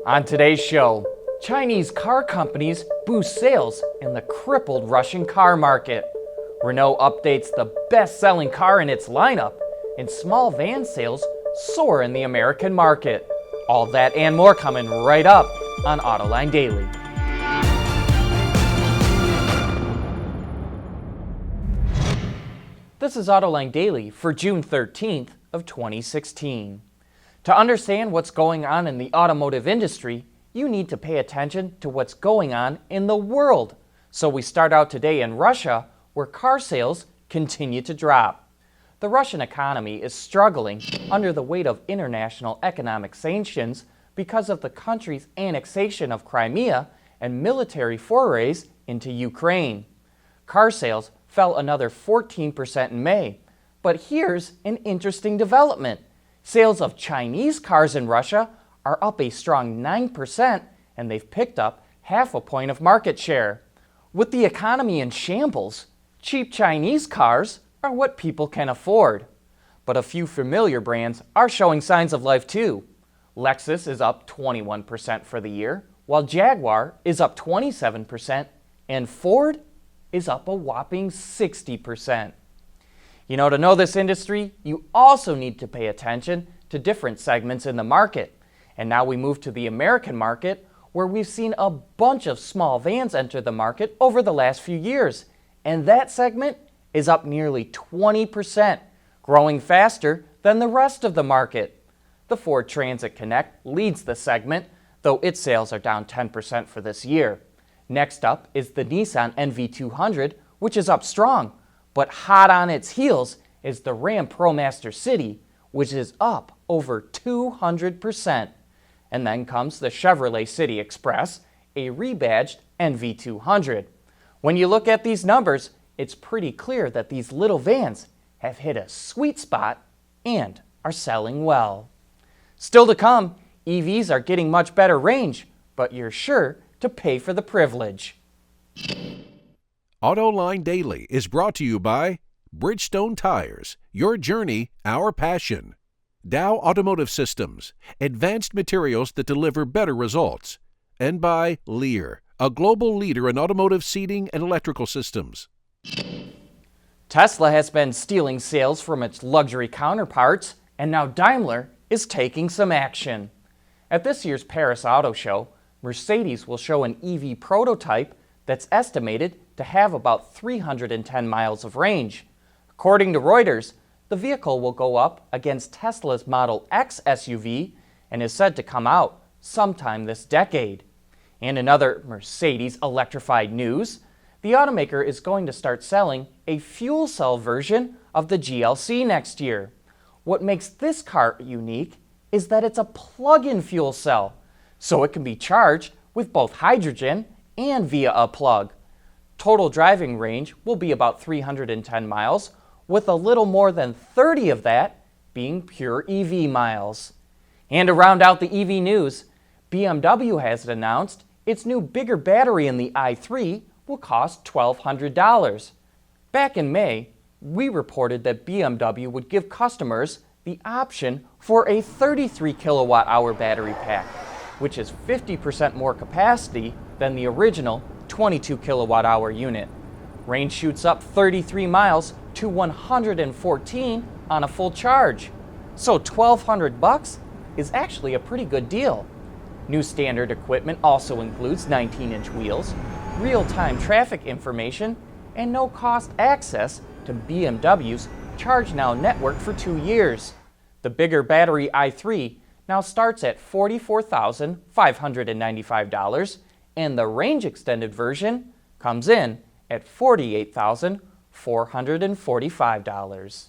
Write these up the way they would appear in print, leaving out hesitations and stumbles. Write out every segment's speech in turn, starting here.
On today's show, Chinese car companies boost sales in the crippled Russian car market. Renault updates the best-selling car in its lineup, and small van sales soar in the American market. All that and more coming right up on Autoline Daily. This is Autoline Daily for June 13th of 2016. To understand what's going on in the automotive industry, you need to pay attention to what's going on in the world. So we start out today in Russia, where car sales continue to drop. The Russian economy is struggling under the weight of international economic sanctions because of the country's annexation of Crimea and military forays into Ukraine. Car sales fell another 14% in May. But here's an interesting development. Sales of Chinese cars in Russia are up a strong 9%, and they've picked up half a point of market share. With the economy in shambles, cheap Chinese cars are what people can afford. But a few familiar brands are showing signs of life too. Lexus is up 21% for the year, while Jaguar is up 27%, and Ford is up a whopping 60%. To know this industry, you also need to pay attention to different segments in the market. And now we move to the American market, where we've seen a bunch of small vans enter the market over the last few years. And that segment is up nearly 20%, growing faster than the rest of the market. The Ford Transit Connect leads the segment, though its sales are down 10% for this year. Next up is the Nissan NV200, which is up strong. But hot on its heels is the Ram ProMaster City, which is up over 200%. And then comes the Chevrolet City Express, a rebadged NV200. When you look at these numbers, it's pretty clear that these little vans have hit a sweet spot and are selling well. Still to come, EVs are getting much better range, but you're sure to pay for the privilege. Autoline Daily is brought to you by Bridgestone Tires, your journey, our passion. Dow Automotive Systems, advanced materials that deliver better results. And by Lear, a global leader in automotive seating and electrical systems. Tesla has been stealing sales from its luxury counterparts, and now Daimler is taking some action. At this year's Paris Auto Show, Mercedes will show an EV prototype that's estimated to have about 310 miles of range. According to Reuters, the vehicle will go up against Tesla's Model X SUV and is said to come out sometime this decade. And in other Mercedes electrified news, the automaker is going to start selling a fuel cell version of the GLC next year. What makes this car unique is that it's a plug-in fuel cell, so it can be charged with both hydrogen and via a plug. Total driving range will be about 310 miles, with a little more than 30 of that being pure EV miles. And to round out the EV news, BMW has announced its new bigger battery in the i3 will cost $1,200. Back in May, we reported that BMW would give customers the option for a 33 kilowatt-hour battery pack, which is 50% more capacity than the original 22 kilowatt-hour unit. Range shoots up 33 miles to 114 on a full charge. So $1,200 is actually a pretty good deal. New standard equipment also includes 19-inch wheels, real-time traffic information, and no-cost access to BMW's Charge Now network for 2 years. The bigger battery i3 now starts at $44,595, and the range extended version comes in at $48,445.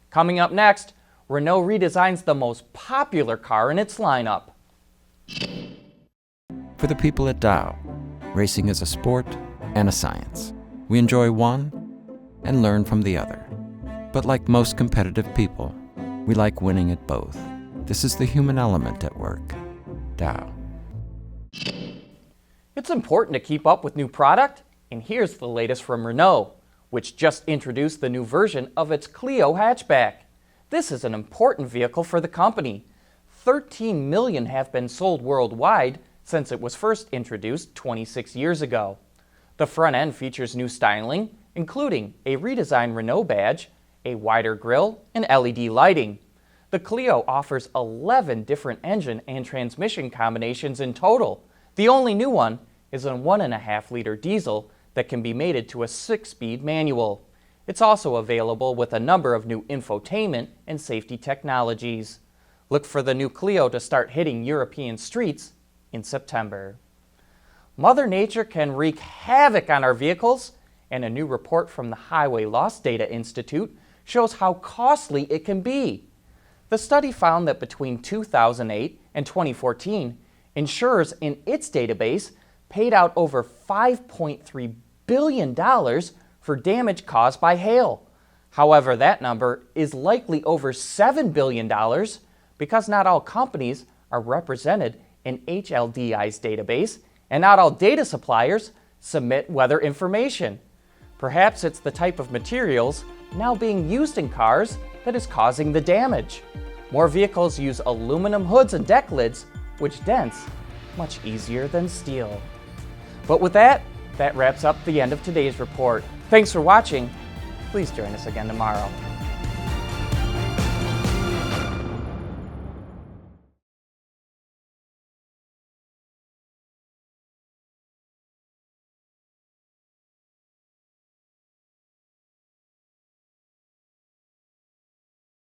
Coming up next, Renault redesigns the most popular car in its lineup. For the people at Dow, racing is a sport and a science. We enjoy one and learn from the other. But like most competitive people, we like winning at both. This is the human element at work. Dow. It's important to keep up with new product, and here's the latest from Renault, which just introduced the new version of its Clio hatchback. This is an important vehicle for the company. 13 million have been sold worldwide since it was first introduced 26 years ago. The front end features new styling, including a redesigned Renault badge, a wider grille, and LED lighting. The Clio offers 11 different engine and transmission combinations in total. The only new one is a 1.5-liter diesel that can be mated to a 6-speed manual. It's also available with a number of new infotainment and safety technologies. Look for the new Clio to start hitting European streets in September. Mother Nature can wreak havoc on our vehicles, and a new report from the Highway Loss Data Institute shows how costly it can be. The study found that between 2008 and 2014, insurers in its database paid out over $5.3 billion for damage caused by hail. However, that number is likely over $7 billion because not all companies are represented in HLDI's database and not all data suppliers submit weather information. Perhaps it's the type of materials now being used in cars that is causing the damage. More vehicles use aluminum hoods and deck lids, which dents much easier than steel. But with that wraps up the end of today's report. Thanks for watching. Please join us again tomorrow.